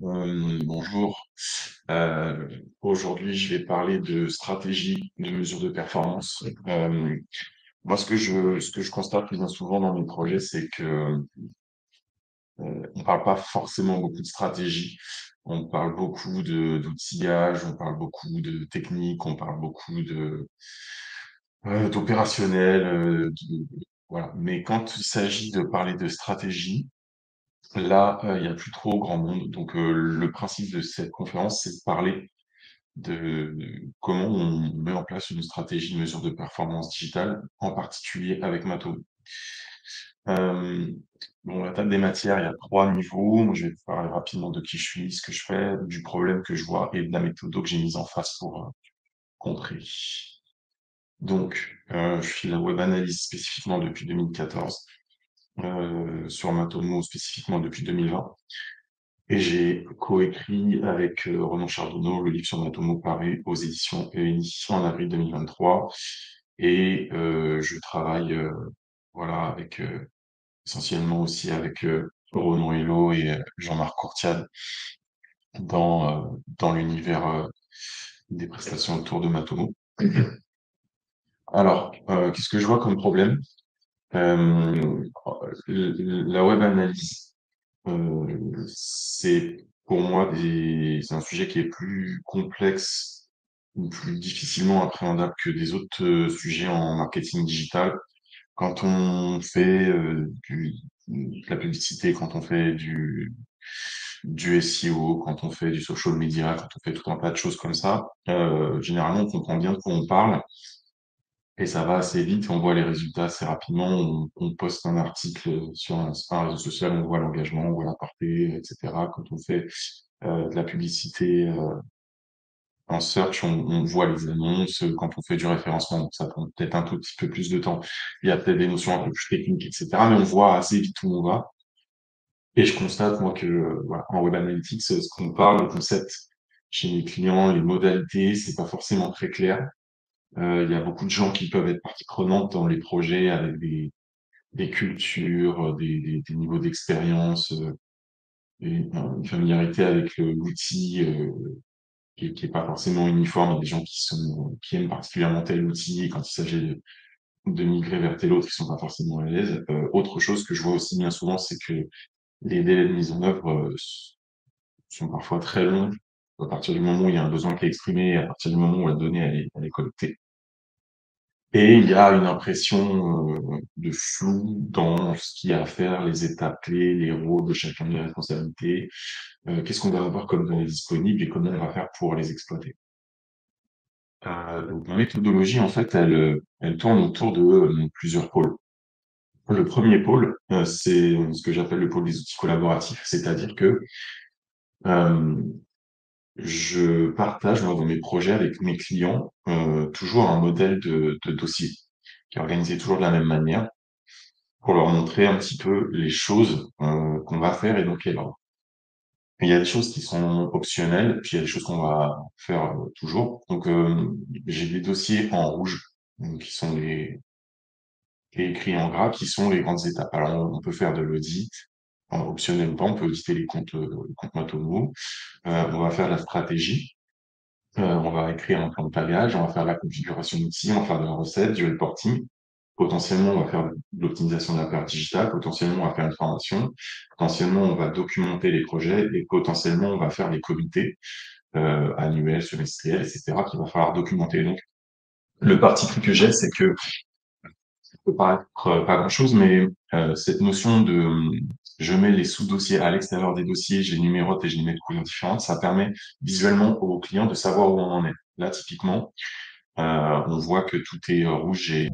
Bonjour. Aujourd'hui, je vais parler de stratégie de mesure de performance. Moi, ce que je constate bien souvent dans mes projets, c'est que on parle pas forcément beaucoup de stratégie. On parle beaucoup d'outillage, on parle beaucoup de technique, on parle beaucoup d'opérationnel, voilà. Mais quand il s'agit de parler de stratégie, là, il y a plus trop grand monde. Donc, le principe de cette conférence, c'est de parler de comment on met en place une stratégie de mesure de performance digitale, en particulier avec Matomo. Euh, bon, la table des matières, il y a 3 niveaux. Moi, je vais te parler rapidement de qui je suis, ce que je fais, du problème que je vois et de la méthode que j'ai mise en face pour contrer. Donc, je fais la web analyse spécifiquement depuis 2014, sur Matomo spécifiquement depuis 2020. Et j'ai coécrit avec Ronan Chardonneau le livre sur Matomo paru aux éditions ENI en avril 2023. Et je travaille voilà, avec essentiellement aussi avec Ronan Hello et Jean-Marc Courtial dans l'univers des prestations autour de Matomo. Alors, qu'est-ce que je vois comme problème? Euh, la web analyse. C'est pour moi c'est un sujet qui est plus complexe ou plus difficilement appréhendable que des autres sujets en marketing digital. Quand on fait de la publicité, quand on fait du SEO, quand on fait du social media, quand on fait tout un tas de choses comme ça, généralement on comprend bien de quoi on parle et ça va assez vite, on voit les résultats assez rapidement, on poste un article sur un réseau social, on voit l'engagement, on voit la portée, etc. Quand on fait de la publicité en search, on voit les annonces, quand on fait du référencement, donc ça prend peut-être un tout petit peu plus de temps. Il y a peut-être des notions un peu plus techniques, etc. Mais on voit assez vite où on va. Et je constate, moi, que voilà, en Web Analytics, ce qu'on parle, le concept chez mes clients, les modalités, c'est pas forcément très clair. Il y a beaucoup de gens qui peuvent être partie prenante dans les projets avec des cultures, des niveaux d'expérience, une familiarité avec l'outil qui est pas forcément uniforme. Il y a des gens qui aiment particulièrement tel outil et quand il s'agit de migrer vers tel autre, ils sont pas forcément à l'aise. Autre chose que je vois aussi bien souvent, c'est que les délais de mise en œuvre sont parfois très longs à partir du moment où il y a un besoin qui est exprimé et à partir du moment où la donnée elle est collectée. Et il y a une impression de flou dans ce qu'il y a à faire, les étapes clés, les rôles de chacun, les responsabilités, qu'est-ce qu'on va avoir comme données disponibles et comment on va faire pour les exploiter. Donc ma méthodologie, en fait, elle tourne autour de plusieurs pôles. Le premier pôle, c'est ce que j'appelle le pôle des outils collaboratifs, c'est-à-dire que euh, je partage, moi, dans mes projets avec mes clients, toujours un modèle de dossier qui est organisé toujours de la même manière pour leur montrer un petit peu les choses qu'on va faire et dans quel ordre. Il y a des choses qui sont optionnelles, puis il y a des choses qu'on va faire toujours. Donc, j'ai des dossiers en rouge, donc, qui sont et écrits en gras, qui sont les grandes étapes. Alors, on peut faire de l'audit, optionnel ou pas, on peut auditer les comptes Matomo, on va faire de la stratégie, on va écrire un plan de tagage, on va faire de la configuration d'outils, on va faire de la recette, du reporting. Potentiellement, on va faire de l'optimisation de la perte digitale, potentiellement, on va faire une formation, potentiellement, on va documenter les projets et potentiellement, on va faire des comités annuels, semestriels, etc., qu'il va falloir documenter. Donc, le parti pris que j'ai, c'est que ça peut paraître pas grand-chose, mais cette notion de je mets les sous-dossiers à l'extérieur des dossiers, je les numérote et je les mets de couleurs différentes, ça permet visuellement aux clients de savoir où on en est. Là, typiquement, on voit que tout est rouge et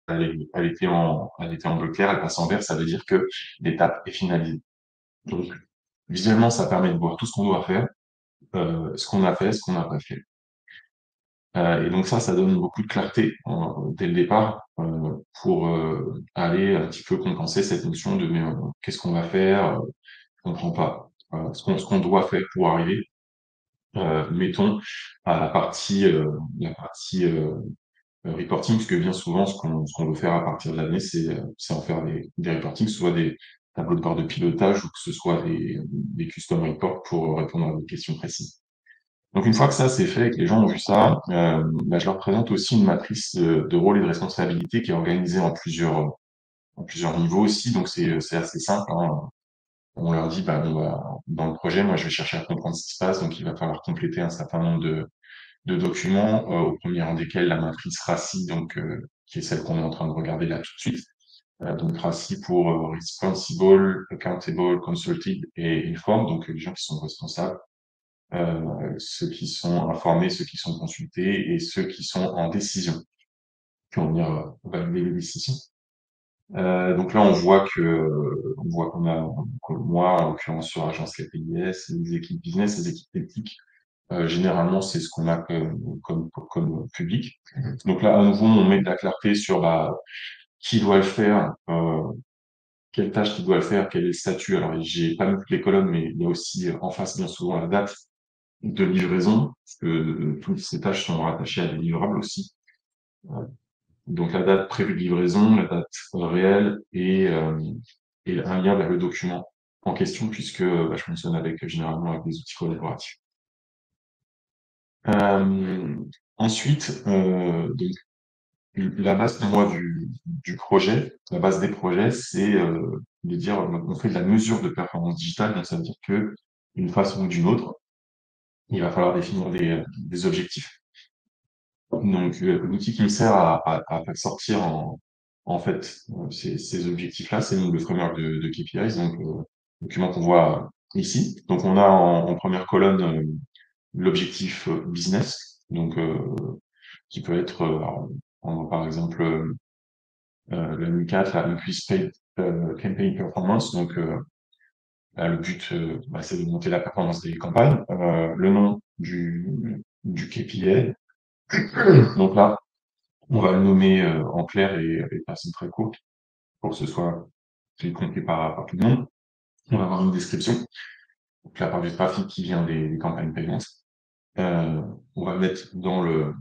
elle était en bleu clair, elle passe en vert, ça veut dire que l'étape est finalisée. Donc, visuellement, ça permet de voir tout ce qu'on doit faire, ce qu'on a fait, ce qu'on n'a pas fait. Et donc ça donne beaucoup de clarté dès le départ pour aller un petit peu compenser cette notion de mais, qu'est-ce qu'on va faire, je comprends pas. Ce qu'on doit faire pour arriver. mettons, à la partie reporting, parce que bien souvent, ce qu'on veut faire à partir de l'année, c'est en faire des reportings, soit des tableaux de bord de pilotage ou que ce soit des custom reports pour répondre à des questions précises. Donc une fois que ça c'est fait et que les gens ont vu ça, bah, je leur présente aussi une matrice de rôles et de responsabilités qui est organisée en plusieurs niveaux aussi. Donc c'est assez simple, hein. On leur dit, bah, dans le projet, moi je vais chercher à comprendre ce qui se passe, donc il va falloir compléter un certain nombre de documents, au premier rang desquels la matrice RACI, donc qui est celle qu'on est en train de regarder là tout de suite. Donc RACI pour Responsible, Accountable, Consulted et Informed, donc les gens qui sont responsables, ceux qui sont informés, ceux qui sont consultés et ceux qui sont en décision, qui vont venir valider les décisions. Donc là, on voit qu'on a, que moi, en l'occurrence sur Agence KPIS, les équipes business, les équipes techniques, généralement, c'est ce qu'on a comme public. Donc là, à nouveau, on met de la clarté sur bah, qui doit le faire, quelle tâche qui doit le faire, quel est le statut. Alors, j'ai pas mis toutes les colonnes, mais il y a aussi en face bien souvent la date de livraison, parce que toutes ces tâches sont rattachées à des livrables aussi. Euh, Donc la date prévue de livraison, la date réelle et un lien vers le document en question, puisque bah, je fonctionne généralement avec des outils collaboratifs. Euh, Ensuite, donc, la base pour moi du projet, la base des projets, c'est de dire on fait de la mesure de performance digitale, donc ça veut dire que d'une façon ou d'une autre, il va falloir définir des objectifs. Donc l'outil qui me sert à faire sortir en fait ces objectifs-là, c'est donc le framework de KPIs, donc document qu'on voit ici. Donc on a en première colonne l'objectif business, donc qui peut être par exemple le M4, la Increase Paid Campaign Performance. Donc là, le but, bah, c'est de monter la performance des campagnes. Le nom du KPI. Donc là, on va le nommer en clair et avec de façon très courte pour que ce soit compris par tout le monde. On va avoir une description. Donc la part du trafic qui vient des campagnes payantes. Euh, on va le mettre dans le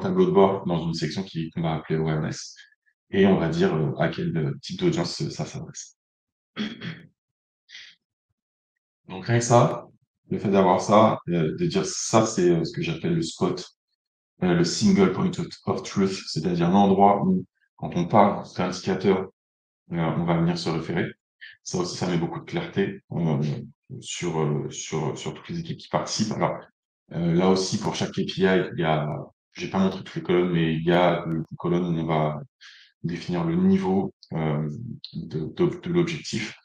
tableau de bord, dans une section qu'on va appeler Awareness. Et on va dire à quel type d'audience ça s'adresse. Donc rien que ça, le fait d'avoir ça, de dire ça, c'est ce que j'appelle le spot, le single point of truth, c'est-à-dire l'endroit où, quand on parle d'indicateur, on va venir se référer. Ça aussi, ça met beaucoup de clarté sur toutes les équipes qui participent. Alors là aussi, pour chaque KPI, j'ai pas montré toutes les colonnes, mais il y a une colonne où on va définir le niveau de l'objectif.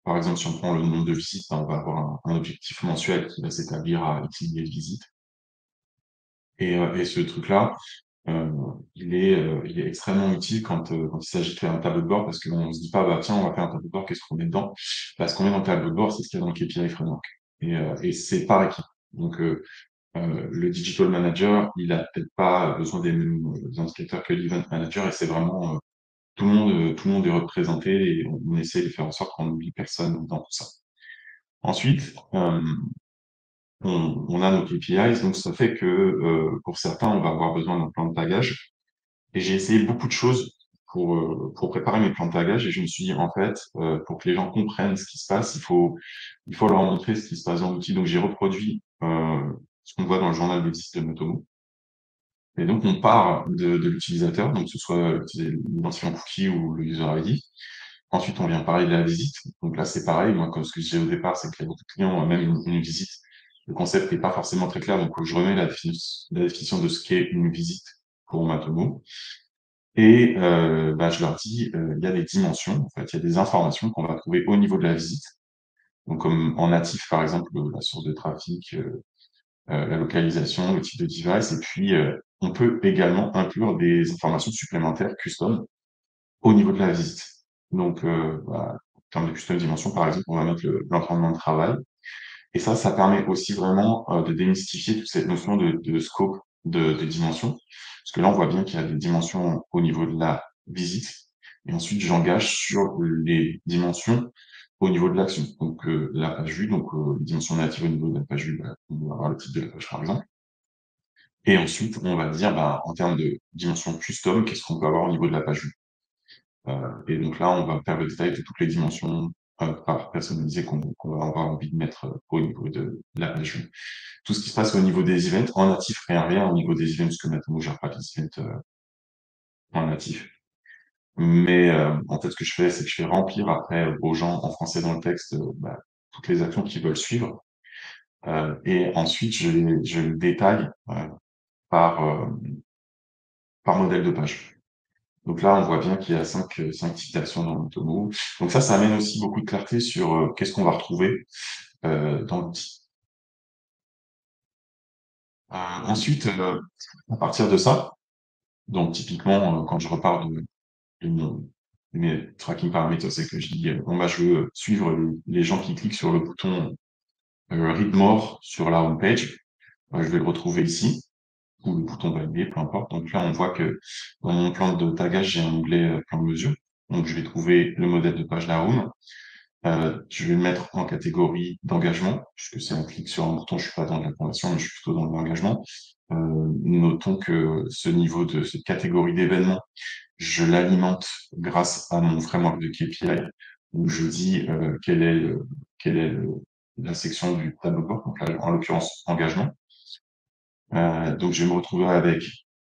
Par exemple, si on prend le nombre de visites, on va avoir un objectif mensuel qui va s'établir à X milliers de visites. Et ce truc-là, euh, il est extrêmement utile quand il s'agit de faire un tableau de bord, parce qu'on se dit pas, bah tiens, on va faire un tableau de bord, qu'est-ce qu'on met dedans? Parce qu'on met dans le tableau de bord, c'est ce qu'il y a dans le KPI framework. Et c'est par équipe. Donc, le digital manager, il a peut-être pas besoin des mêmes indicateurs que l'event manager, et c'est vraiment tout le monde est représenté et on essaie de faire en sorte qu'on n'oublie personne dans tout ça. Ensuite, on a nos KPIs, donc ça fait que pour certains, on va avoir besoin d'un plan de tagage. Et j'ai essayé beaucoup de choses pour préparer mes plans de tagage et je me suis dit, en fait, pour que les gens comprennent ce qui se passe, il faut leur montrer ce qui se passe dans l'outil. Donc j'ai reproduit ce qu'on voit dans le journal des visites de Motomo. Et donc on part de l'utilisateur, donc que ce soit l'identifiant cookie ou le user ID. Ensuite, on vient parler de la visite. Donc là, c'est pareil. Moi, comme ce que je disais au départ, c'est qu'il y a beaucoup de clients, même une visite, le concept n'est pas forcément très clair. Donc, je remets la définition de ce qu'est une visite pour Matomo. Et bah, je leur dis, il y a des dimensions, en fait, il y a des informations qu'on va trouver au niveau de la visite. Donc, comme en natif, par exemple, la source de trafic, la localisation, le type de device. Et puis, on peut également inclure des informations supplémentaires custom au niveau de la visite. Donc, bah, en termes de custom dimension, par exemple, on va mettre l'environnement de travail. Et ça permet aussi vraiment de démystifier toute cette notion de scope de dimension. Parce que là, on voit bien qu'il y a des dimensions au niveau de la visite, Et ensuite, j'engage sur les dimensions au niveau de l'action. Donc, la page vue, donc les dimensions natives au niveau de la page vue, bah, on va avoir le titre de la page, par exemple. Et ensuite, on va dire, bah, en termes de dimensions custom, qu'est-ce qu'on peut avoir au niveau de la page vue. Et donc là, on va faire le détail de toutes les dimensions personnalisées qu'on va avoir envie de mettre au niveau de la page vue. Tout ce qui se passe au niveau des events, en natif, rien au niveau des events, parce que maintenant, je gère pas les events en natif. Mais en fait, ce que je fais, c'est que je fais remplir après aux gens en français dans le texte bah, toutes les actions qu'ils veulent suivre. Et ensuite, je le détaille par, par modèle de page. Donc là, on voit bien qu'il y a cinq citations dans l'automo. Donc ça amène aussi beaucoup de clarté sur qu'est-ce qu'on va retrouver dans l'outil. Ensuite, à partir de ça, donc typiquement, quand je repars de mes tracking parameters, c'est que je dis, bon, bah, je veux suivre les gens qui cliquent sur le bouton Read More sur la home page. Je vais le retrouver ici, ou le bouton valider, peu importe. Donc là, on voit que dans mon plan de tagage, j'ai un onglet plan de mesure. Donc je vais trouver le modèle de page de la home. Je vais le mettre en catégorie d'engagement, puisque c'est un clic sur un bouton, je suis pas dans de l'information, mais je suis plutôt dans l'engagement. Notons que ce niveau de cette catégorie d'événements, je l'alimente grâce à mon framework de KPI, où je dis quelle est la section du tableau de bord, donc là, en l'occurrence engagement. Donc je vais me retrouver avec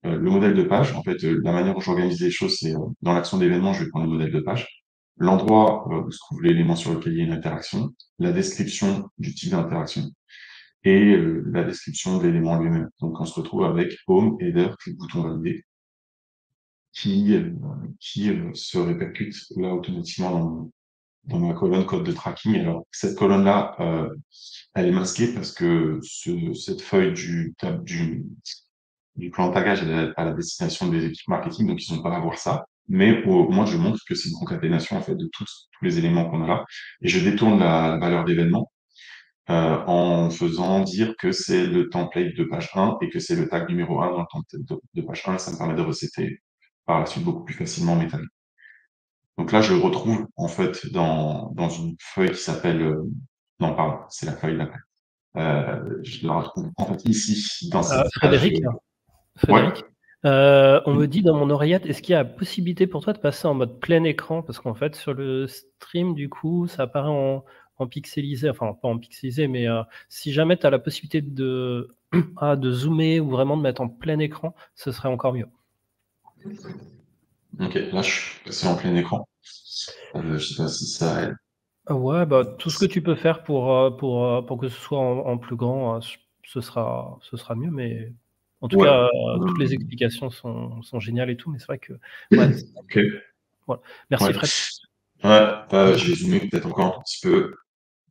le modèle de page. En fait, la manière dont j'organise les choses, c'est dans l'action d'événement, je vais prendre le modèle de page, l'endroit où se trouve l'élément sur lequel il y a une interaction, la description du type d'interaction et la description de l'élément lui-même. Donc on se retrouve avec home, header, clic bouton validé, qui se répercute là automatiquement dans ma colonne code de tracking. Alors cette colonne-là, elle est masquée parce que cette feuille du plan de tagage elle est à la destination des équipes marketing, donc ils n'ont pas à voir ça. Mais au moins, je montre que c'est une concaténation en fait de tous les éléments qu'on a là, et je détourne la valeur d'événement en faisant dire que c'est le template de page 1 et que c'est le tag numéro 1 dans le template de page 1. Ça me permet de resetter par la suite beaucoup plus facilement mes tags. Donc là, je le retrouve en fait dans une feuille qui s'appelle non, pardon, c'est la feuille d'après. Je la retrouve en fait ici dans cette page. Frédéric, Ouais. on me dit dans mon oreillette, est-ce qu'il y a possibilité pour toi de passer en mode plein écran? Parce qu'en fait, sur le stream, du coup, ça apparaît en pixelisé, enfin pas en pixelisé, mais si jamais tu as la possibilité de zoomer ou vraiment de mettre en plein écran, ce serait encore mieux. Ok, là je suis passé en plein écran. Je sais pas si ça aide. Ouais, bah, tout ce que tu peux faire pour que ce soit en plus grand, ce sera mieux, mais en tout Ouais. cas, toutes les explications sont géniales et tout, mais c'est vrai que ouais. Ok. Voilà. Merci Ouais. Fred. Ouais, je vais zoomer peut-être encore un petit peu.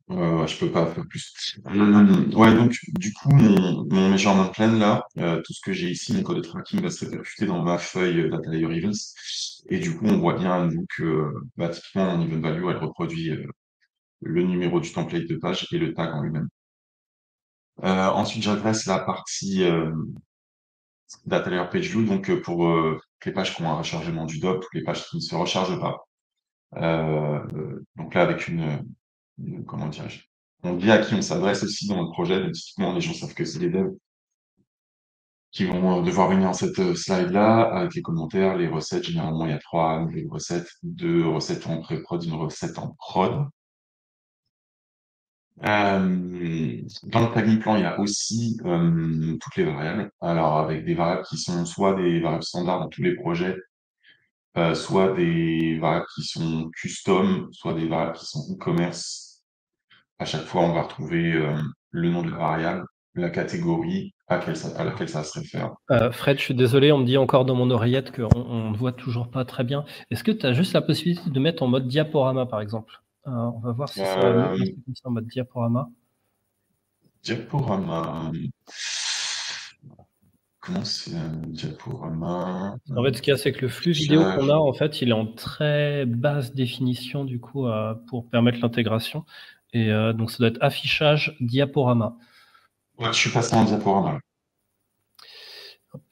Je peux pas faire plus. Ouais, donc du coup, mon measurement plan là, tout ce que j'ai ici, mon code de tracking va se répercuter dans ma feuille data layer events. Et du coup, on voit bien à nouveau que bah, typiquement, mon event value, elle reproduit le numéro du template de page et le tag en lui-même. Ensuite, j'adresse la partie data layer page view, donc pour les pages qui ont un rechargement du doc, toutes les pages qui ne se rechargent pas. Donc là, avec comment dirais-je, on dit à qui on s'adresse aussi dans le projet. Donc, typiquement, les gens savent que c'est les devs qui vont devoir venir dans cette slide-là avec les commentaires, les recettes. Généralement, il y a 3 recettes, 2 recettes en pré-prod, une recette en prod. Dans le tagging plan, il y a aussi toutes les variables. Alors, avec des variables qui sont soit des variables standards dans tous les projets, soit des variables qui sont custom, soit des variables qui sont e-commerce. À chaque fois, on va retrouver le nom de la variable, la catégorie à laquelle ça se réfère. Fred, je suis désolé, on me dit encore dans mon oreillette qu'on ne voit toujours pas très bien. Est-ce que tu as juste la possibilité de mettre en mode diaporama, par exemple? On va voir si ça va mieux passer comme ça en mode diaporama. Diaporama. Comment c'est un diaporama? En fait, ce qu'il y a, c'est que le flux vidéo qu'on a, en fait, il est en très basse définition, du coup, pour permettre l'intégration. Et donc, ça doit être affichage diaporama. Ouais, je suis passé en diaporama.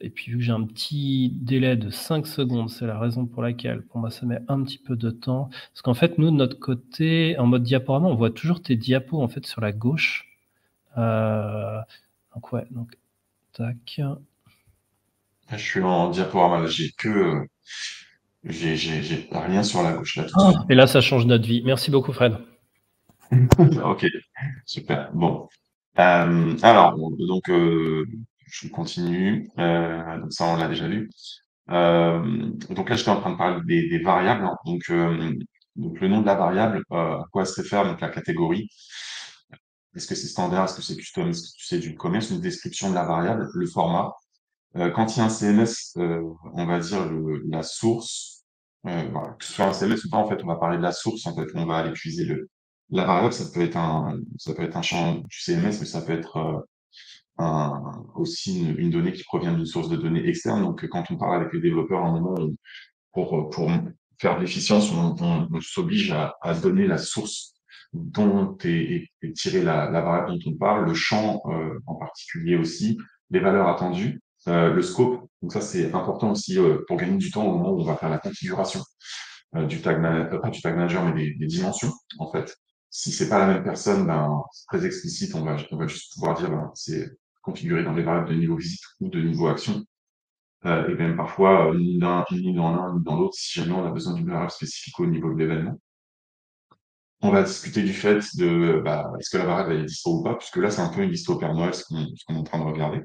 Et puis vu que j'ai un petit délai de 5 secondes, c'est la raison pour laquelle pour moi ça met un petit peu de temps. Parce qu'en fait, nous de notre côté, en mode diaporama, on voit toujours tes diapos en fait sur la gauche. Donc ouais, donc tac. Là, je suis en diaporama, là, j'ai rien sur la gauche là tout de suite. Et là, ça change notre vie. Merci beaucoup, Fred. Ok, super. Bon. Alors, donc, je continue. Donc ça, on l'a déjà vu. Donc là, j'étais en train de parler des variables, hein. Donc le nom de la variable, à quoi elle se réfère, donc la catégorie. Est-ce que c'est standard, est-ce que c'est custom, est-ce que tu sais du commerce, une description de la variable, le format. Quand il y a un CMS, on va dire la source, voilà, que ce soit un CMS ou pas, en fait, on va parler de la source, en fait, on va aller utiliser la variable, ça peut être un champ du CMS, mais ça peut être aussi une donnée qui provient d'une source de données externe. Donc, quand on parle avec les développeurs, à un moment, pour faire de l'efficience, on s'oblige à donner la source dont est tirée la variable dont on parle, le champ en particulier aussi, les valeurs attendues, le scope. Donc ça, c'est important aussi pour gagner du temps au moment où on va faire la configuration pas du tag manager, mais des dimensions, en fait. Si c'est pas la même personne, ben, c'est très explicite, on va juste pouvoir dire, ben, c'est configuré dans les variables de niveau visite ou de niveau action. Et même parfois, ni dans l'un, ni dans l'autre, si jamais on a besoin d'une variable spécifique au niveau de l'événement. On va discuter du fait de, bah, est-ce que la variable elle est dispo ou pas, puisque là, c'est un peu une liste au Père Noël, ce qu'on est en train de regarder.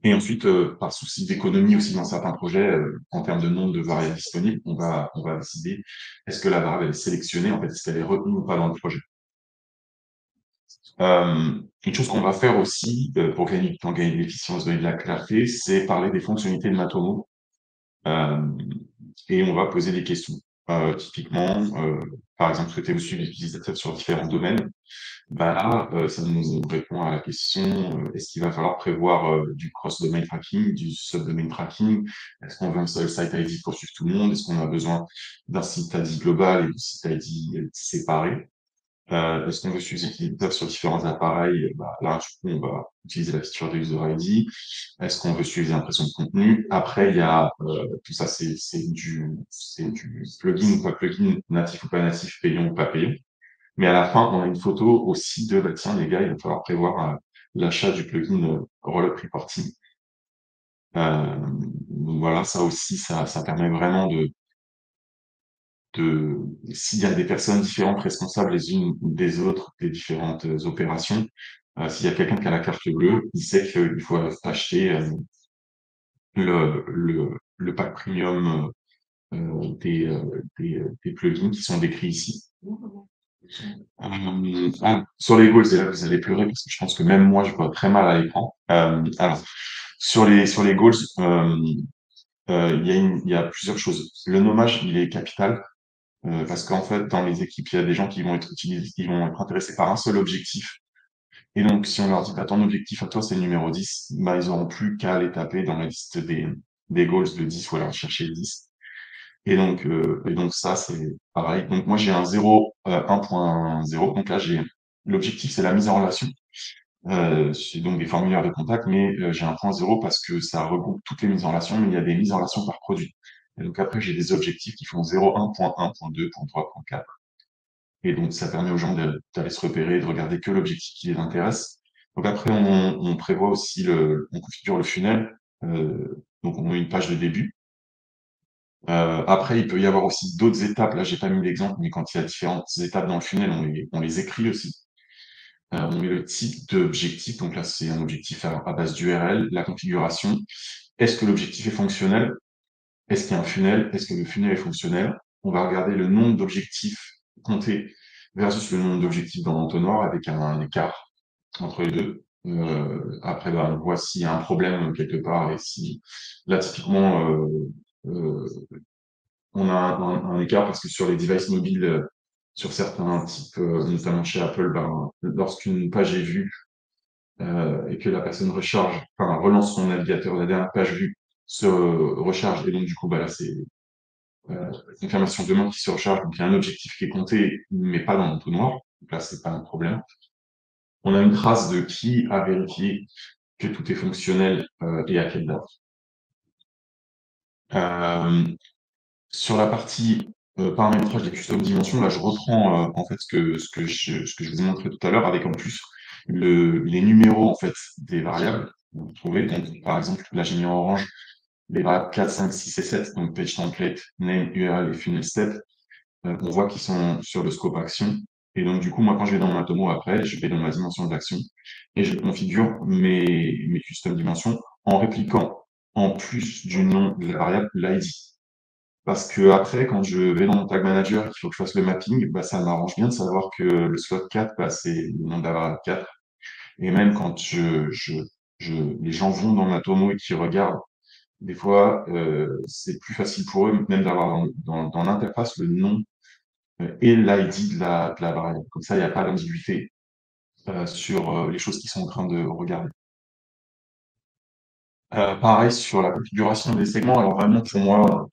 Et ensuite, par souci d'économie aussi dans certains projets, en termes de nombre de variables disponibles, on va décider est-ce que la variable elle est sélectionnée, en fait, est-ce qu'elle est retenue ou pas dans le projet. Une chose qu'on va faire aussi pour gagner du temps, gagner de l'efficience, donner de la clarté, c'est parler des fonctionnalités de Matomo. Et on va poser des questions. Typiquement, par exemple, souhaitez-vous suivre l'utilisateur sur différents domaines? Bah là, ça nous répond à la question, est-ce qu'il va falloir prévoir du cross-domain tracking, du sub-domain tracking? Est-ce qu'on veut un seul site ID pour suivre tout le monde? Est-ce qu'on a besoin d'un site ID global et de site ID séparés? Est-ce qu'on veut suivre les utilisateurs sur différents appareils? Bah, là, du coup, on va utiliser la feature de User ID. Est-ce qu'on veut suivre les impressions de contenu? Après, il y a tout ça, c'est du plugin ou pas plugin, natif ou pas natif, payant ou pas payant. Mais à la fin, on a une photo aussi de, bah, tiens, les gars, il va falloir prévoir l'achat du plugin Rollup Reporting. Donc voilà, ça aussi, ça permet vraiment s'il y a des personnes différentes responsables les unes des autres des différentes opérations, s'il y a quelqu'un qui a la carte bleue, il sait qu'il faut acheter le pack premium des plugins qui sont décrits ici. Sur les goals, c'est là que vous allez pleurer parce que je pense que même moi, je vois très mal à l'écran. Alors, sur les goals, il y a plusieurs choses. Le nommage, il est capital. Parce qu'en fait, dans les équipes, il y a des gens qui vont être utilisés, qui vont être intéressés par un seul objectif. Et donc, si on leur dit, bah, ton objectif à toi, c'est le numéro 10, bah, ils auront plus qu'à aller taper dans la liste des goals de 10 ou alors chercher 10. Et donc ça, c'est pareil. Donc, moi, j'ai un 0, 1.0. Donc là, l'objectif, c'est la mise en relation. C'est donc des formulaires de contact, mais j'ai un point 0 parce que ça regroupe toutes les mises en relation, mais il y a des mises en relation par produit. Et donc après, j'ai des objectifs qui font 0, 1.1, 2, 3, 4. Et donc, ça permet aux gens d'aller se repérer, de regarder que l'objectif qui les intéresse. Donc après, on prévoit aussi on configure le funnel. Donc, on met une page de début. Après, il peut y avoir aussi d'autres étapes. Là, j'ai pas mis l'exemple, mais quand il y a différentes étapes dans le funnel, on les écrit aussi. On met le type d'objectif. Donc là, c'est un objectif à base d'URL, la configuration. Est-ce que l'objectif est fonctionnel? Est-ce qu'il y a un funnel? Est-ce que le funnel est fonctionnel? On va regarder le nombre d'objectifs comptés versus le nombre d'objectifs dans l'entonnoir avec un écart entre les deux. Après, bah, on voit s'il y a un problème quelque part et si là, typiquement, euh, on a un écart parce que sur les devices mobiles, sur certains types, notamment chez Apple, ben, lorsqu'une page est vue et que la personne relance son navigateur, la dernière page vue se recharge et donc du coup, bah là, c'est confirmation de demande qui se recharge, donc il y a un objectif qui est compté, mais pas dans l'entonnoir. Donc là, c'est pas un problème. On a une trace de qui a vérifié que tout est fonctionnel et à quelle date. Sur la partie paramétrage des custom dimensions, là, je reprends en fait ce que je vous ai montré tout à l'heure avec en plus les numéros en fait des variables. Vous trouvez, donc, par exemple, là, j'ai mis en orange les variables 4, 5, 6 et 7, donc page template, name, URL et funnel step. On voit qu'ils sont sur le scope action. Et donc, du coup, moi, quand je vais dans ma tomo après, je vais dans ma dimension d'action et je configure mes custom dimensions en répliquant en plus du nom de la variable l'ID. Parce que après, quand je vais dans mon tag manager et qu'il faut que je fasse le mapping, bah, ça m'arrange bien de savoir que le slot 4, bah, c'est le nom de la variable 4. Et même quand les gens vont dans ma tomo et qu'ils regardent, des fois, c'est plus facile pour eux même d'avoir dans l'interface le nom et l'ID de la variable. Comme ça, il n'y a pas d'ambiguïté sur les choses qu'ils sont en train de regarder. Pareil sur la configuration des segments. Alors vraiment, pour moi,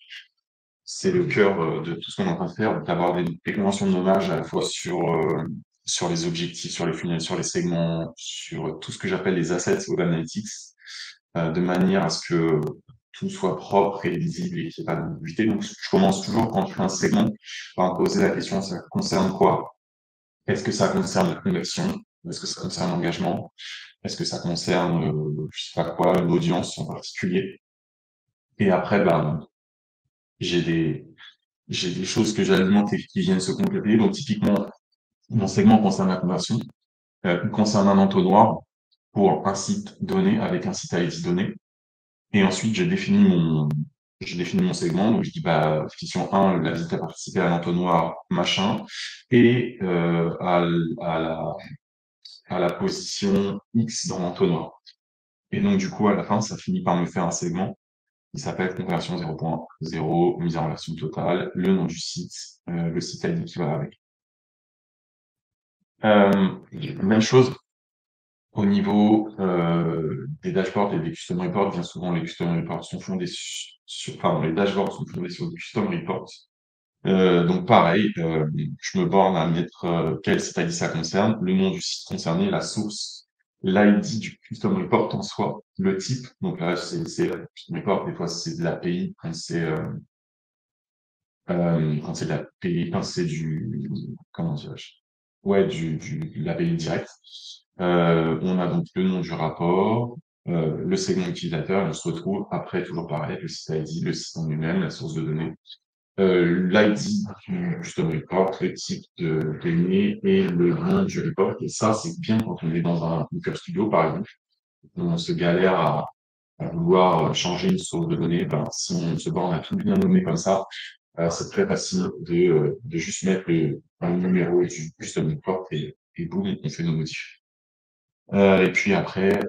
c'est le cœur de tout ce qu'on est en train de faire, d'avoir des conventions de nommage à la fois sur les objectifs, sur les funnels, sur les segments, sur tout ce que j'appelle les assets web analytics, de manière à ce que tout soit propre et lisible et qu'il n'y ait pas d'ambiguïté. Donc, je commence toujours quand je fais un segment par me poser la question, ça concerne quoi? Est-ce que ça concerne la conversion? Est-ce que ça concerne l'engagement? Est-ce que ça concerne, je sais pas quoi, une audience en particulier? Et après, ben, j'ai des choses que j'alimente et qui viennent se compléter. Donc, typiquement, mon segment concerne la conversion, concerne un entonnoir pour un site donné avec un site ID donné. Et ensuite, je définis mon segment. Donc, je dis, bah, question 1, la visite à participer à l'entonnoir, machin, et à la position X dans l'entonnoir. Et donc, du coup, à la fin, ça finit par me faire un segment qui s'appelle conversion 0.0, mise en version totale, le nom du site, le site ID qui va avec. Même chose au niveau des dashboards et des custom reports. Bien souvent, les custom reports sont fondés les dashboards sont fondés sur des custom reports. Donc pareil, je me borne à mettre quel site ID ça concerne, le nom du site concerné, la source, l'ID du custom report en soi, le type. Donc là, c'est le custom report. Des fois, c'est de l'API quand c'est de l'API, quand c'est comment dirais-je? Ouais, de l'API direct. On a donc le nom du rapport, le segment utilisateur, et on se retrouve après, toujours pareil, le site ID, le site en lui-même, la source de données, l'ID du custom report, le type de données et le nom du report. Et ça, c'est bien quand on est dans un Looker Studio, par exemple, où on se galère à vouloir changer une source de données. Ben, si on se borne à tout bien nommer comme ça, c'est très facile de juste mettre le numéro du custom report et boum, on fait nos modifs. Et puis après,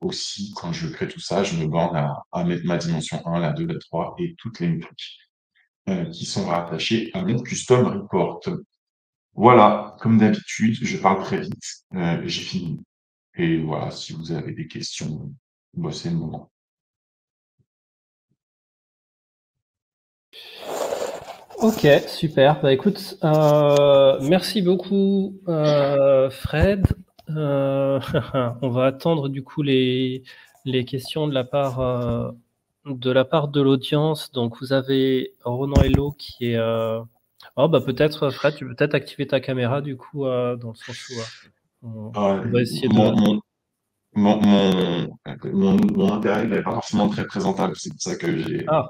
aussi, quand je crée tout ça, je me borne à mettre ma dimension 1, la 2, la 3 et toutes les métriques qui sont rattachées à mon custom report. Voilà, comme d'habitude, je parle très vite, j'ai fini. Et voilà, si vous avez des questions, bah, c'est le moment. Ok, super. Bah écoute, merci beaucoup Fred. On va attendre du coup les questions de la part de l'audience. Donc vous avez Ronan Hello qui est. Oh bah peut-être Fred, tu peux peut-être activer ta caméra du coup dans le sens où on va essayer de. Mon intérêt n'est pas forcément très présentable, c'est pour ça que j'ai. Ah.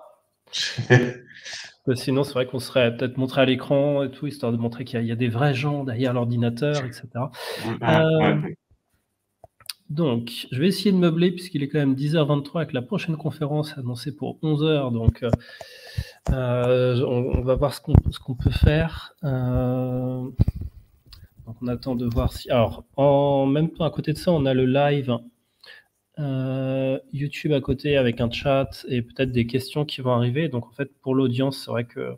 Sinon, c'est vrai qu'on serait peut-être montré à l'écran et tout, histoire de montrer qu'il y a des vrais gens derrière l'ordinateur, etc. Donc, je vais essayer de meubler puisqu'il est quand même 10h23 avec la prochaine conférence annoncée pour 11h. Donc, on va voir ce qu'on peut faire. Donc, on attend de voir si. Alors, en même temps, à côté de ça, on a le live YouTube à côté avec un chat et peut-être des questions qui vont arriver. Donc, en fait, pour l'audience, c'est vrai que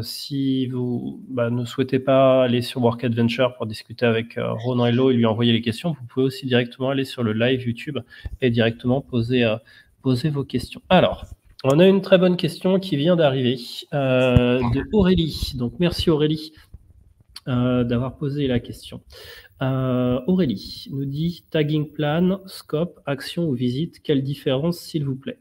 si vous ne souhaitez pas aller sur Work Adventure pour discuter avec Ronan Hello et lui envoyer les questions, vous pouvez aussi directement aller sur le live YouTube et directement poser vos questions. Alors, on a une très bonne question qui vient d'arriver de Aurélie. Donc, merci Aurélie d'avoir posé la question. Aurélie nous dit tagging plan, scope, action ou visite, quelle différence s'il vous plaît?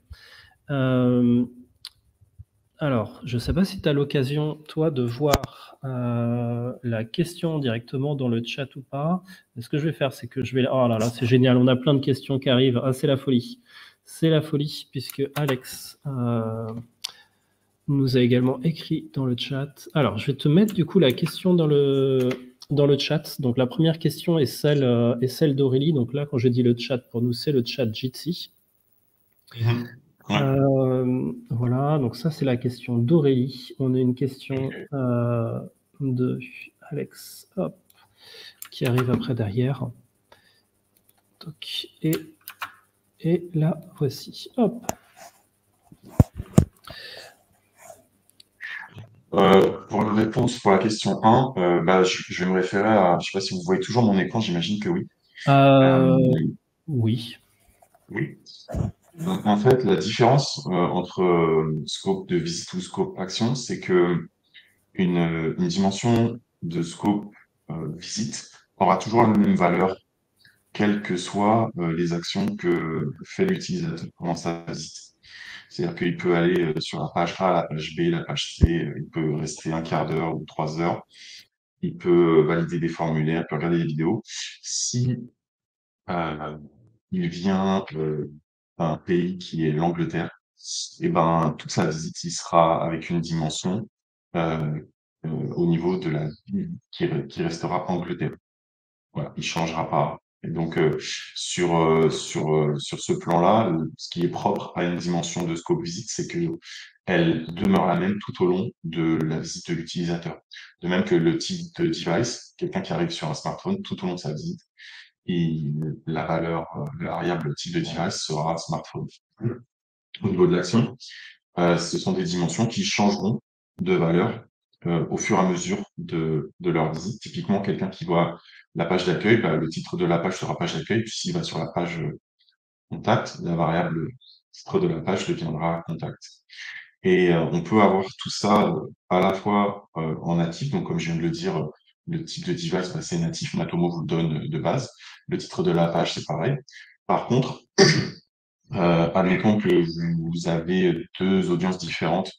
Alors, je ne sais pas si tu as l'occasion, toi, de voir la question directement dans le chat ou pas. Mais ce que je vais faire, c'est que je vais... Oh là là, c'est génial, on a plein de questions qui arrivent. Ah, c'est la folie. C'est la folie, puisque Alex nous a également écrit dans le chat. Alors, je vais te mettre du coup la question dans le chat. Donc, la première question est celle d'Aurélie. Donc là, quand je dis le chat, pour nous, c'est le chat Jitsi. Voilà, donc ça, c'est la question d'Aurélie. On a une question de Alex, hop, qui arrive après derrière. Donc, et là, voici, hop. Pour la réponse pour la question 1, je vais me référer à, je sais pas si vous voyez toujours mon écran, j'imagine que oui. Oui. Oui. En fait, la différence entre scope de visite ou scope action, c'est que une dimension de scope visite aura toujours la même valeur, quelles que soient les actions que fait l'utilisateur pendant sa visite. C'est-à-dire qu'il peut aller sur la page A, la page B, la page C, il peut rester un quart d'heure ou 3 heures, il peut valider des formulaires, il peut regarder des vidéos. Si il vient d'un pays qui est l'Angleterre, et ben toute sa visite, il sera avec une dimension euh, au niveau de la ville qui restera Angleterre. Voilà, il changera pas. Et donc sur ce plan-là, ce qui est propre à une dimension de scope visite, c'est que elle demeure la même tout au long de la visite de l'utilisateur. De même que le type de device, quelqu'un qui arrive sur un smartphone, tout au long de sa visite, et la valeur variable type de device sera smartphone. Au niveau de l'action, ce sont des dimensions qui changeront de valeur au fur et à mesure de leur visite. Typiquement, quelqu'un qui voit la page d'accueil, le titre de la page sera page d'accueil, puis s'il va sur la page contact, la variable titre de la page deviendra contact. Et on peut avoir tout ça à la fois en natif, donc comme je viens de le dire, le type de device, c'est natif, Matomo vous le donne de base. Le titre de la page, c'est pareil. Par contre, admettons que vous avez deux audiences différentes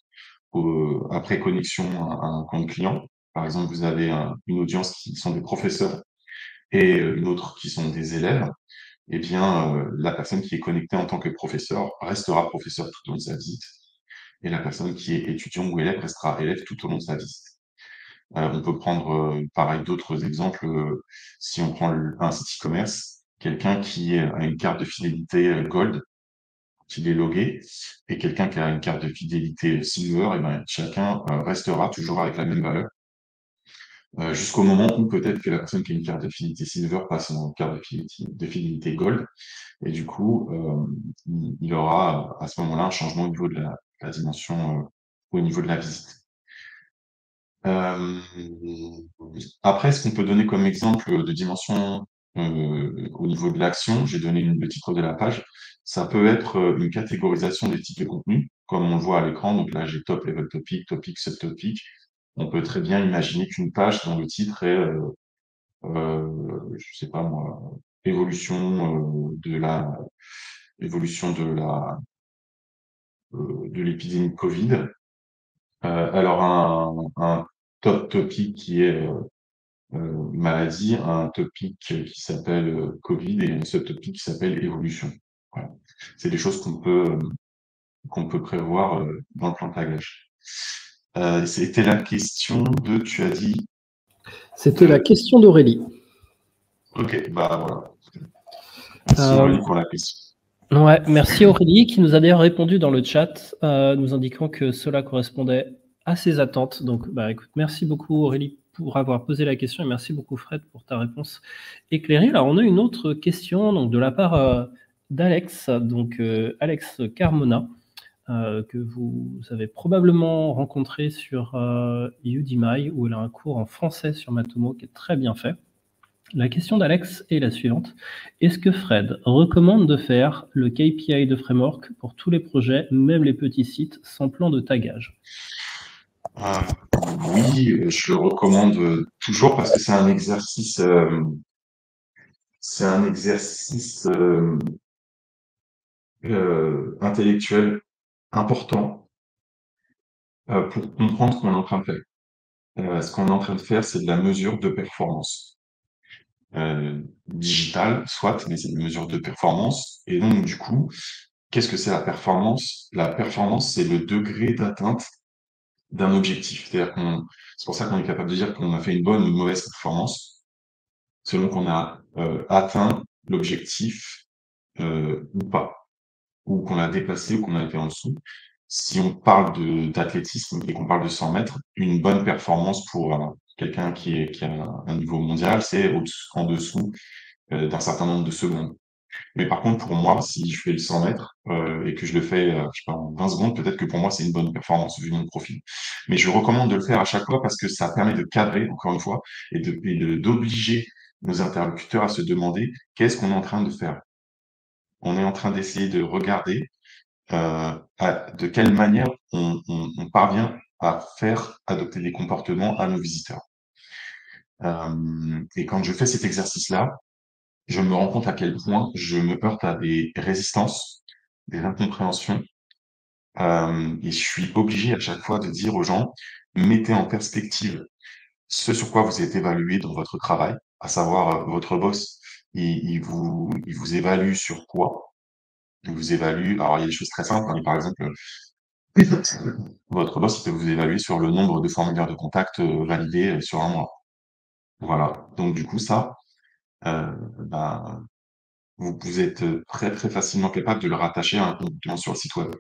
après connexion à un compte client. Par exemple, vous avez une audience qui sont des professeurs et une autre qui sont des élèves. Eh bien, la personne qui est connectée en tant que professeur restera professeur tout au long de sa visite et la personne qui est étudiant ou élève restera élève tout au long de sa visite. On peut prendre pareil d'autres exemples. Si on prend un site e-commerce, quelqu'un qui a une carte de fidélité Gold, qui est logué, et quelqu'un qui a une carte de fidélité Silver, et ben, chacun restera toujours avec la même valeur. Jusqu'au moment où peut-être que la personne qui a une carte de fidélité Silver passe en carte de fidélité Gold, et du coup, il aura à ce moment-là un changement au niveau de la dimension, au niveau de la visite. Après, ce qu'on peut donner comme exemple de dimension au niveau de l'action, j'ai donné le titre de la page, ça peut être une catégorisation des types de contenus, comme on le voit à l'écran. Donc là, j'ai top, level topic, topic, subtopic. On peut très bien imaginer qu'une page dont le titre est, je sais pas moi, évolution de l'épidémie de Covid. Alors un top topic qui est maladie, un topic qui s'appelle Covid et un subtopic qui s'appelle évolution. Voilà. C'est des choses qu'on peut prévoir dans le plan de tagage. C'était la question de, tu as dit. C'était la question d'Aurélie. Ok, voilà. Merci Aurélie pour la question. Ouais, merci Aurélie qui nous a d'ailleurs répondu dans le chat, nous indiquant que cela correspondait à ses attentes. Donc, écoute, merci beaucoup Aurélie pour avoir posé la question et merci beaucoup Fred pour ta réponse éclairée. Alors, on a une autre question donc, de la part d'Alex, donc Alex Carmona, que vous avez probablement rencontré sur Udemy, où elle a un cours en français sur Matomo qui est très bien fait. La question d'Alex est la suivante. Est-ce que Fred recommande de faire le KPI de Framework pour tous les projets, même les petits sites, sans plan de tagage? Oui, je le recommande toujours parce que c'est un exercice c'est un exercice intellectuel important pour comprendre ce qu'on est en train de faire. Ce qu'on est en train de faire, c'est de la mesure de performance digitale, soit, mais c'est une mesure de performance. Et donc, du coup, qu'est-ce que c'est la performance? La performance, c'est le degré d'atteinte d'un objectif. C'est pour ça qu'on est capable de dire qu'on a fait une bonne ou une mauvaise performance, selon qu'on a atteint l'objectif ou pas, ou qu'on a dépassé ou qu'on a été en dessous. Si on parle d'athlétisme et qu'on parle de 100 mètres, une bonne performance pour quelqu'un qui a un niveau mondial, c'est en dessous d'un certain nombre de secondes. Mais par contre, pour moi, si je fais le 100 mètres et que je le fais, je sais pas, en 20 secondes, peut-être que pour moi, c'est une bonne performance vu mon profil. Mais je recommande de le faire à chaque fois parce que ça permet de cadrer, encore une fois, d'obliger nos interlocuteurs à se demander qu'est-ce qu'on est en train de faire. On est en train d'essayer de regarder de quelle manière on parvient à faire adopter des comportements à nos visiteurs. Et quand je fais cet exercice-là, je me rends compte à quel point je me heurte à des résistances, des incompréhensions, et je suis obligé à chaque fois de dire aux gens, mettez en perspective ce sur quoi vous êtes évalué dans votre travail, à savoir votre boss, il vous évalue sur quoi? Il vous évalue, alors il y a des choses très simples, hein, par exemple, votre boss, il peut vous évaluer sur le nombre de formulaires de contact validés sur un mois. Voilà. Donc du coup, ça, bah, vous êtes très très facilement capable de le rattacher à un comportement sur le site web.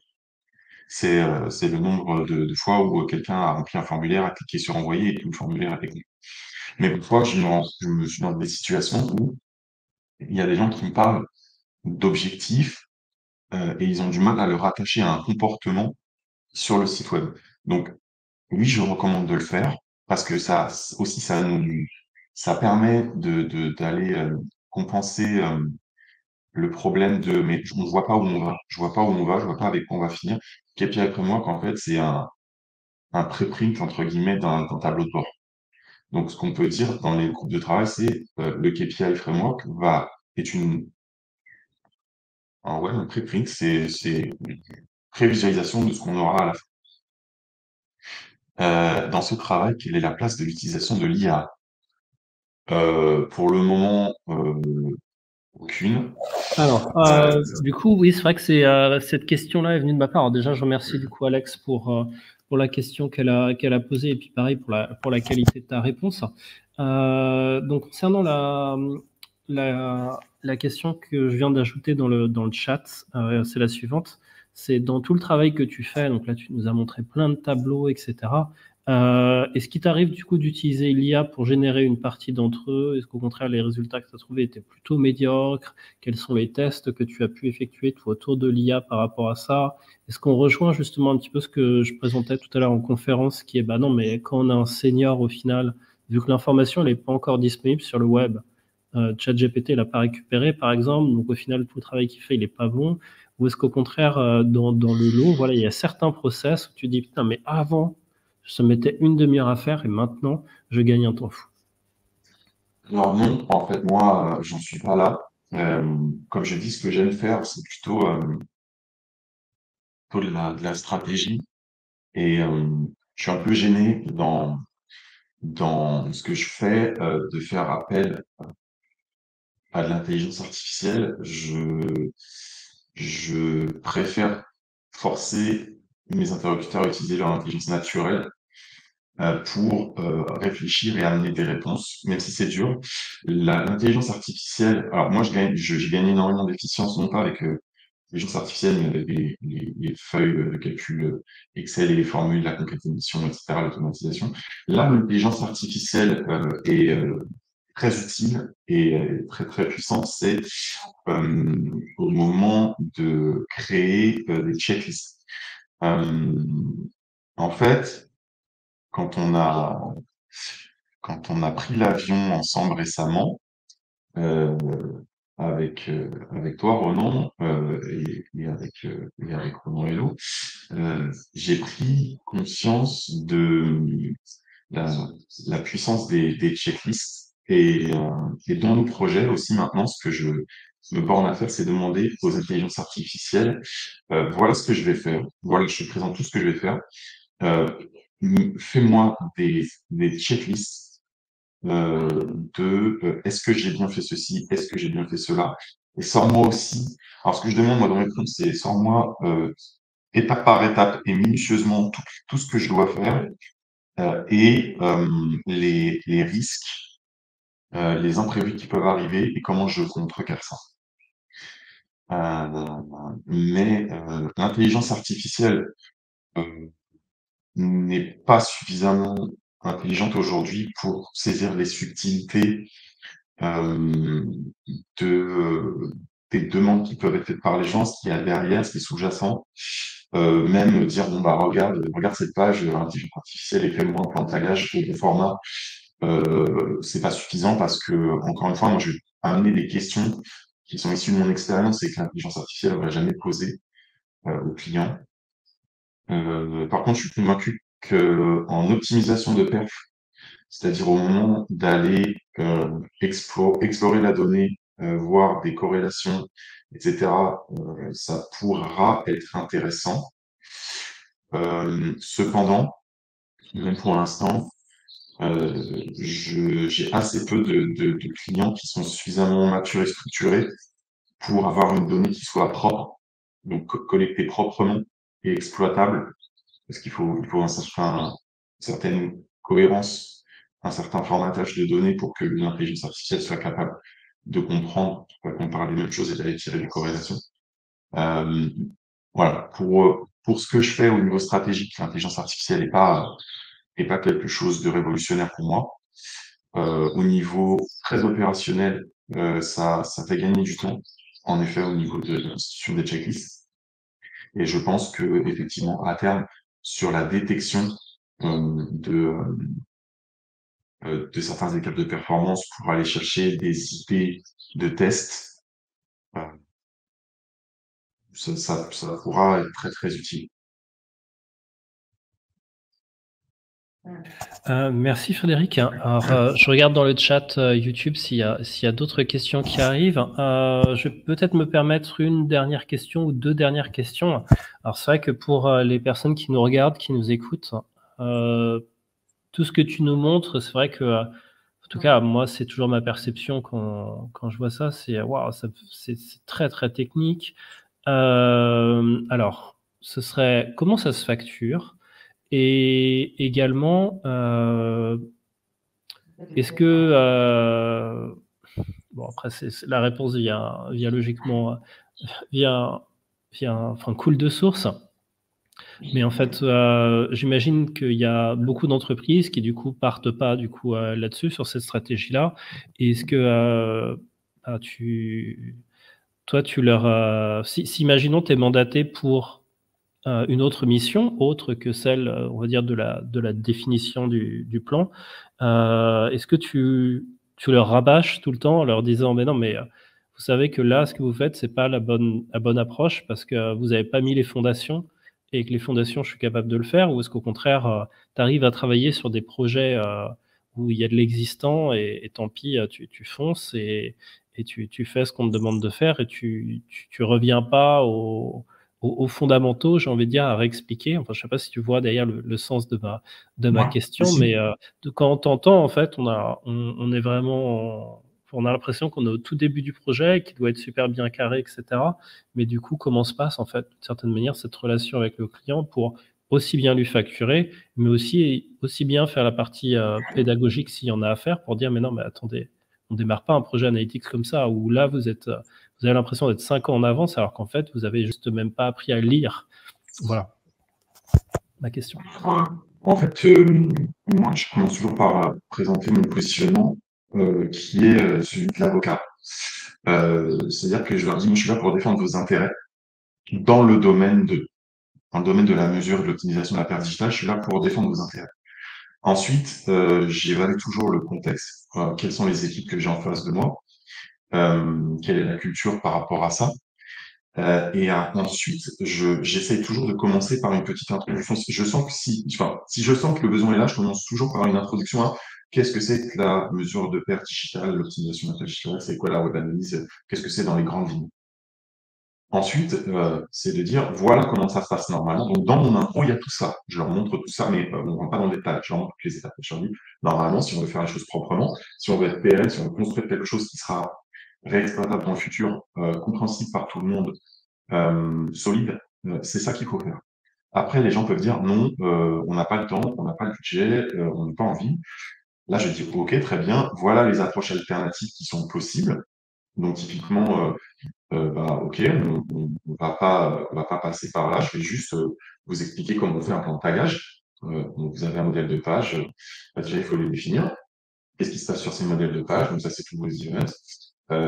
C'est le nombre de fois où quelqu'un a rempli un formulaire, a cliqué sur envoyer et tout le formulaire a été compris. Mais parfois, je me suis dans des situations où il y a des gens qui me parlent d'objectifs et ils ont du mal à le rattacher à un comportement sur le site web. Donc, oui, je recommande de le faire parce que ça aussi, ça permet d'aller compenser le problème de mais on ne voit pas où on va, je vois pas où on va, je vois pas avec quoi on va finir. KPI Framework, en fait, c'est un préprint entre guillemets d'un tableau de bord. Donc, ce qu'on peut dire dans les groupes de travail, c'est le KPI Framework est un préprint, c'est une prévisualisation de ce qu'on aura à la fin. Dans ce travail, quelle est la place de l'utilisation de l'IA? Pour le moment, aucune. Alors, du coup, oui, c'est vrai que cette question-là est venue de ma part. Alors déjà, je remercie du coup Alex pour la question qu'elle a posée et puis pareil pour la qualité de ta réponse. Donc, concernant la question que je viens d'ajouter dans le chat, c'est la suivante. C'est dans tout le travail que tu fais, donc là, tu nous as montré plein de tableaux, etc. Est-ce qu'il t'arrive du coup d'utiliser l'IA pour générer une partie d'entre eux? Est-ce qu'au contraire, les résultats que tu as trouvés étaient plutôt médiocres? Quels sont les tests que tu as pu effectuer toi, autour de l'IA par rapport à ça? Est-ce qu'on rejoint justement un petit peu ce que je présentais tout à l'heure en conférence, qui est, bah non, mais quand on a un senior au final, vu que l'information n'est pas encore disponible sur le web, ChatGPT l'a pas récupéré par exemple, donc au final, tout le travail qu'il fait, il n'est pas bon. Ou est-ce qu'au contraire, dans le lot, voilà, il y a certains process où tu dis, putain, mais avant, ça me mettait une demi-heure à faire et maintenant, je gagne un temps fou. Alors non, en fait, moi, j'en suis pas là. Comme je dis, ce que j'aime faire, c'est plutôt de la stratégie. Et je suis un peu gêné dans ce que je fais de faire appel à de l'intelligence artificielle. Je préfère forcer mes interlocuteurs à utiliser leur intelligence naturelle pour réfléchir et amener des réponses, même si c'est dur. L'intelligence artificielle, alors moi j'ai gagné énormément d'efficience, non pas avec l'intelligence artificielle, mais avec les feuilles de calcul Excel et les formules, la concaténation, etc., l'automatisation. Là, l'intelligence artificielle est très utile et très très puissante, c'est au moment de créer des checklists. Euh, En fait, quand on a quand on a pris l'avion ensemble récemment, euh, avec toi, Ronan, et avec Ronan Hello, j'ai pris conscience de la, la puissance des checklists Et dans nos projets aussi maintenant, ce que je me borne à faire, c'est demander aux intelligences artificielles, voilà ce que je vais faire, voilà, je te présente tout ce que je vais faire, euh, fais-moi des checklists est-ce que j'ai bien fait ceci, est-ce que j'ai bien fait cela, et sors-moi aussi. Alors ce que je demande moi dans mes prompts, c'est sors-moi étape par étape et minutieusement tout ce que je dois faire et les risques, les imprévus qui peuvent arriver et comment je contrecarre ça. Mais l'intelligence artificielle n'est pas suffisamment intelligente aujourd'hui pour saisir les subtilités euh, de, des demandes qui peuvent être faites par les gens, ce qu'il y a derrière, ce qui est sous-jacent. Même dire, bon, bah, regarde cette page, l'intelligence artificielle et fais-moi un plan de tagage au bon format. C'est pas suffisant parce que, encore une fois, moi, je vais amener des questions qui sont issues de mon expérience et que l'intelligence artificielle n'aurait jamais posé aux clients. Par contre, je suis convaincu qu'en optimisation de perf, c'est-à-dire au moment d'aller explorer la donnée, voir des corrélations, etc., ça pourra être intéressant. Cependant, même pour l'instant, j'ai assez peu de clients qui sont suffisamment matures et structurés pour avoir une donnée qui soit propre, donc collectée proprement et exploitable, parce il faut une certaine cohérence, un certain formatage de données pour que l'intelligence artificielle soit capable de comprendre qu'on parle des mêmes choses et d'aller tirer des corrélations. Euh, voilà, pour ce que je fais au niveau stratégique, l'intelligence artificielle est pas quelque chose de révolutionnaire pour moi. Au niveau très opérationnel, ça fait gagner du temps, en effet, au niveau de l'institution des checklists. Et je pense que effectivement, à terme, sur la détection de certains écarts de performance pour aller chercher des IP de tests, euh, ça pourra être très très utile. Merci Frédéric. Alors, je regarde dans le chat YouTube s'il y a d'autres questions qui arrivent. Je vais peut-être me permettre une dernière question ou deux dernières questions. Alors, c'est vrai que pour les personnes qui nous regardent, qui nous écoutent, tout ce que tu nous montres, c'est vrai que, en tout cas, moi, c'est toujours ma perception quand je vois ça, c'est waouh, c'est très très technique. Alors, ce serait comment ça se facture? Et également, est-ce que bon après la réponse vient logiquement vient enfin coule de source. Mais en fait, j'imagine qu'il y a beaucoup d'entreprises qui du coup partent pas du coup là-dessus sur cette stratégie-là. Est-ce que bah, toi tu leur si imaginons tu es mandaté pour une autre mission, autre que celle, on va dire de la définition du plan. Est-ce que tu leur rabâches tout le temps en leur disant: «Mais non, mais vous savez que là, ce que vous faites, c'est pas la bonne approche parce que vous avez pas mis les fondations et que les fondations, je suis capable de le faire», ou est-ce qu'au contraire, tu arrives à travailler sur des projets, où il y a de l'existant et tant pis, tu fonces et tu fais ce qu'on te demande de faire et tu reviens pas aux fondamentaux, j'ai envie de dire, à réexpliquer. Enfin, je sais pas si tu vois d'ailleurs le sens de ma Ouais, question, aussi. mais quand on t'entend, en fait, on est vraiment on a l'impression qu'on est au tout début du projet, qui doit être super bien carré, et cetera. Mais du coup, comment se passe, en fait, d'une certaine manière, cette relation avec le client pour aussi bien lui facturer, mais aussi bien faire la partie, pédagogique s'il y en a à faire pour dire: «Mais non, mais attendez, on démarre pas un projet analytics comme ça, où là, vous avez l'impression d'être 5 ans en avance, alors qu'en fait, vous avez juste même pas appris à lire». Voilà, ma question. En fait, moi, je commence toujours par présenter mon positionnement qui est celui de l'avocat. C'est-à-dire que je leur dis, moi, je suis là pour défendre vos intérêts dans dans le domaine de la mesure, de l'optimisation de la perte digitale, je suis là pour défendre vos intérêts. Ensuite, j'évalue toujours le contexte. Quelles sont les équipes que j'ai en face de moi? Quelle est la culture par rapport à ça? Ensuite, j'essaye toujours de commencer par une petite introduction. Je sens que si je sens que le besoin est là, je commence toujours par une introduction à qu'est-ce que c'est que la mesure de perte digitale, l'optimisation de la perte digitale, c'est quoi la web analyse, qu'est-ce que c'est dans les grandes lignes. Ensuite, c'est de dire, voilà comment ça se passe normalement. Donc, dans mon intro, il y a tout ça. Je leur montre tout ça, mais on ne rentre pas dans le détail. Je leur montre toutes les étapes. Je leur dis, normalement, si on veut faire les choses proprement, si on veut être pérenne, si on veut construire quelque chose qui sera réexploitable dans le futur, compréhensible par tout le monde, solide, c'est ça qu'il faut faire. Après, les gens peuvent dire, non, on n'a pas le temps, on n'a pas le budget, on n'a pas envie. Là, je dis, OK, très bien, voilà les approches alternatives qui sont possibles. Donc, typiquement, bah, OK, on va pas passer par là. Je vais juste vous expliquer comment on fait un plan de tagage. Donc, vous avez un modèle de page. Bah, déjà, il faut les définir. Qu'est-ce qui se passe sur ces modèles de page? Donc, ça, c'est tous vos events.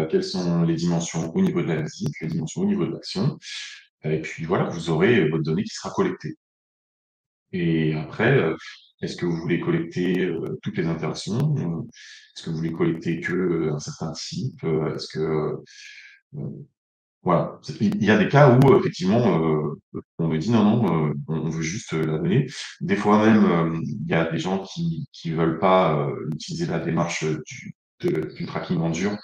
Quelles sont les dimensions au niveau de la visite, les dimensions au niveau de l'action. Et puis, voilà, vous aurez votre donnée qui sera collectée. Et après, est-ce que vous voulez collecter toutes les interactions? Est-ce que vous voulez collecter que un certain type? Est-ce que voilà, il y a des cas où effectivement on me dit non, non, on veut juste la donnée. Des fois même, il y a des gens qui veulent pas utiliser la démarche du tracking en dur,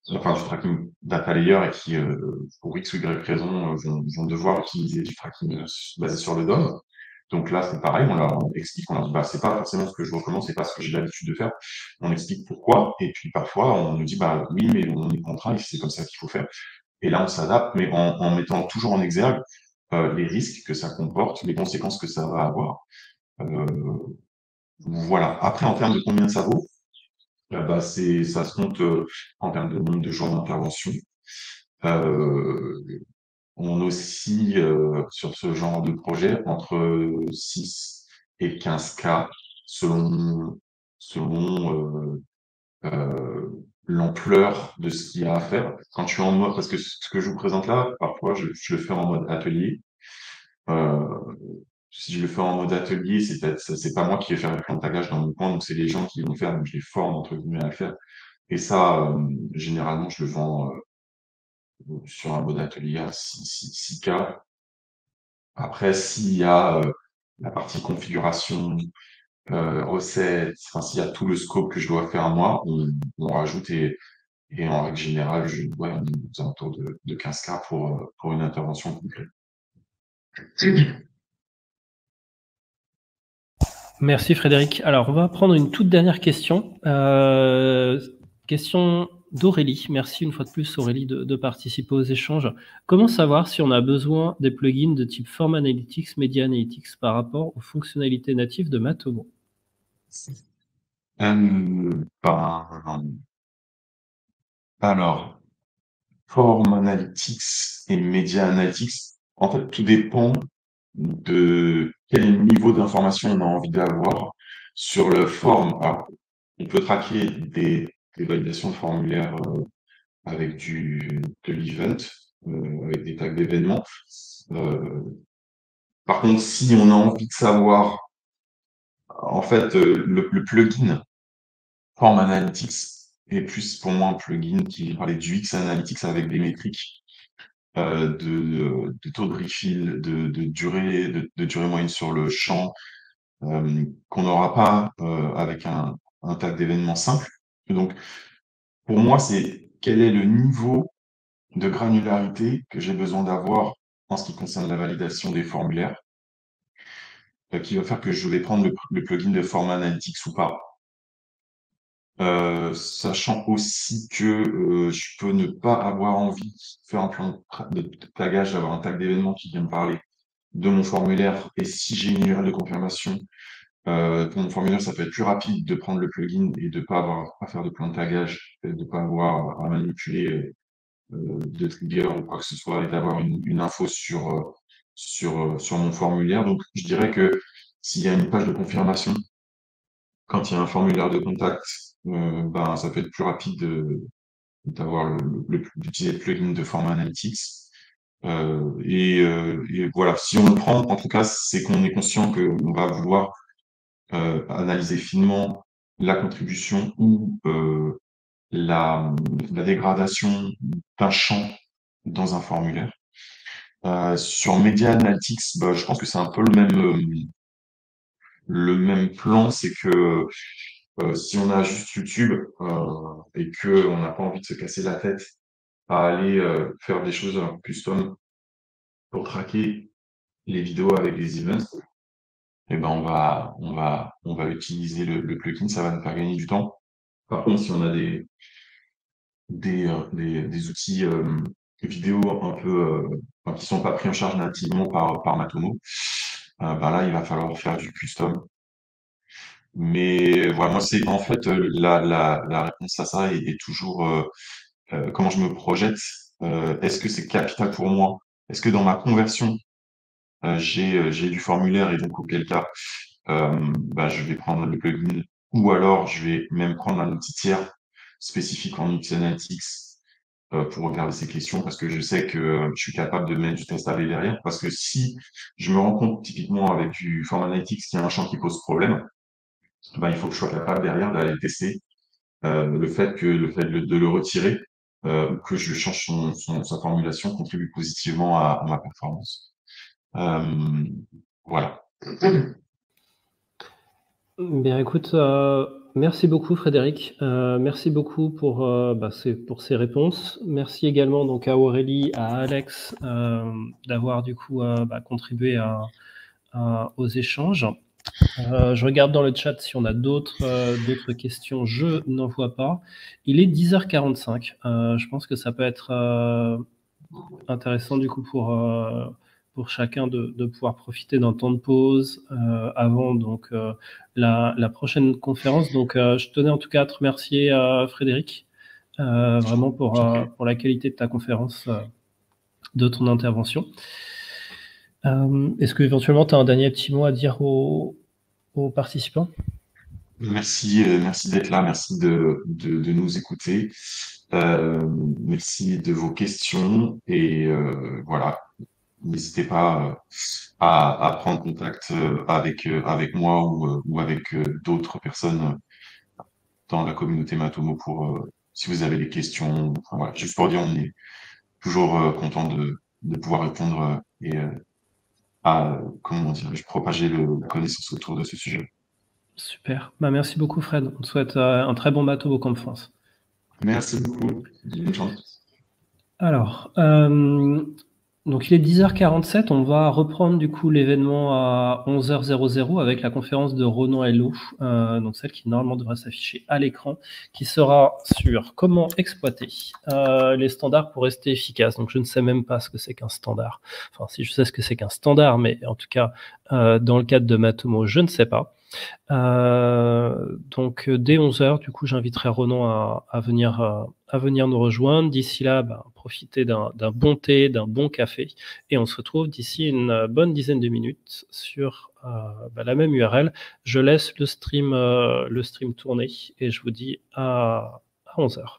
enfin du tracking data layer et qui, pour X ou Y raison, vont devoir utiliser du tracking basé sur le DOM. Donc là, c'est pareil, on leur explique, on leur dit, bah, c'est pas forcément ce que je recommande, c'est pas ce que j'ai l'habitude de faire. On explique pourquoi, et puis parfois, on nous dit, bah oui, mais on est contraint, et c'est comme ça qu'il faut faire. Et là, on s'adapte, mais en mettant toujours en exergue les risques que ça comporte, les conséquences que ça va avoir. Euh, voilà. Après, en termes de combien ça vaut, bah, ça se compte en termes de nombre de jours d'intervention. Euh, on oscille sur ce genre de projet entre 6 et 15 cas selon l'ampleur de ce qu'il y a à faire. Quand je suis en mode, parce que ce que je vous présente là, parfois je le fais en mode atelier. Euh, si je le fais en mode atelier, c'est pas moi qui vais faire le plan de tagage dans mon coin, donc c'est les gens qui vont le faire, donc je les forme entre guillemets à le faire. Et ça, généralement, je le vends sur un mode atelier à 6K. Après, s'il y a la partie configuration, recettes, enfin, s'il y a tout le scope que je dois faire moi, on rajoute et en règle générale, ouais, on est aux alentours de 15K pour une intervention complète. Merci Frédéric. Alors, on va prendre une toute dernière question. Question d'Aurélie. Merci une fois de plus Aurélie de participer aux échanges. Comment savoir si on a besoin des plugins de type Form Analytics, Media Analytics par rapport aux fonctionnalités natives de Matomo? Alors, Form Analytics et Media Analytics, en fait, tout dépend de quel niveau d'information on a envie d'avoir sur le form. Alors, on peut traquer des validations de formulaires avec de l'event, avec des tags d'événements. Par contre, si on a envie de savoir, en fait, le plugin Form Analytics est plus pour moi un plugin qui parlait du X Analytics avec des métriques de taux de refill, de durée moyenne sur le champ, qu'on n'aura pas avec un tag d'événements simple. Donc, pour moi, c'est quel est le niveau de granularité que j'ai besoin d'avoir en ce qui concerne la validation des formulaires, qui va faire que je vais prendre le plugin de Form Analytics ou pas. Sachant aussi que je peux ne pas avoir envie de faire un plan de tagage, d'avoir un tag d'événement qui vient me parler de mon formulaire. Et si j'ai une URL de confirmation, pour mon formulaire, ça peut être plus rapide de prendre le plugin et de ne pas avoir à faire de plan de tagage, de ne pas avoir à manipuler de trigger ou quoi que ce soit, et d'avoir une info sur mon formulaire. Donc, je dirais que s'il y a une page de confirmation, quand il y a un formulaire de contact, ben, ça peut être plus rapide d'utiliser le plugin de Form Analytics. Et voilà, si on le prend, en tout cas, c'est qu'on est conscient qu'on va vouloir analyser finement la contribution ou la dégradation d'un champ dans un formulaire. Sur Media Analytics, bah, je pense que c'est un peu le même plan, c'est que Si on a juste YouTube et qu'on n'a pas envie de se casser la tête à aller faire des choses en custom pour traquer les vidéos avec les events, eh ben on va utiliser le plugin, ça va nous faire gagner du temps. Par contre, si on a des outils vidéo un peu enfin, qui sont pas pris en charge nativement par Matomo, ben là, il va falloir faire du custom. Mais voilà, moi, c'est en fait la réponse à ça est toujours comment je me projette. Est-ce que c'est capital pour moi? Est-ce que dans ma conversion, j'ai du formulaire et donc auquel cas, bah, je vais prendre le plugin ou alors je vais même prendre un outil tiers spécifique en UX Analytics pour regarder ces questions parce que je sais que je suis capable de mettre du test AB derrière. Parce que si je me rends compte typiquement avec du Form Analytics qu'il y a un champ qui pose problème, ben, il faut que je sois capable derrière d'aller tester le fait de le retirer ou que je change sa formulation contribue positivement à ma performance. Voilà. Bien, écoute, merci beaucoup Frédéric. Merci beaucoup pour, pour ces réponses. Merci également donc à Aurélie, à Alex d'avoir du coup contribué aux échanges. Je regarde dans le chat si on a d'autres questions. Je n'en vois pas. Il est 10h45. Je pense que ça peut être intéressant du coup pour chacun de pouvoir profiter d'un temps de pause avant donc la prochaine conférence. Donc, je tenais en tout cas à te remercier, Frédéric, vraiment pour la qualité de ta conférence, de ton intervention. Est-ce que éventuellement tu as un dernier petit mot à dire aux participants? Merci, merci d'être là, merci de nous écouter. Merci de vos questions et voilà, n'hésitez pas à prendre contact avec moi ou avec d'autres personnes dans la communauté Matomo pour si vous avez des questions. Enfin, voilà, juste pour dire, on est toujours content de pouvoir répondre et à comment dirais-je propager la connaissance autour de ce sujet. Super. Merci beaucoup, Fred. On te souhaite un très bon bateau au Camp France. Merci beaucoup. Bonne chance. Alors, donc il est 10h47, on va reprendre du coup l'événement à 11h00 avec la conférence de Ronan Hello, donc celle qui normalement devrait s'afficher à l'écran, qui sera sur comment exploiter les standards pour rester efficace. Donc je ne sais même pas ce que c'est qu'un standard. Enfin, si je sais ce que c'est qu'un standard, mais en tout cas, dans le cadre de Matomo, je ne sais pas. Donc dès 11h, du coup, j'inviterai Ronan à venir nous rejoindre. D'ici là, profitez d'un bon thé, d'un bon café, et on se retrouve d'ici une bonne dizaine de minutes sur la même URL. Je laisse le stream tourner et je vous dis à 11h.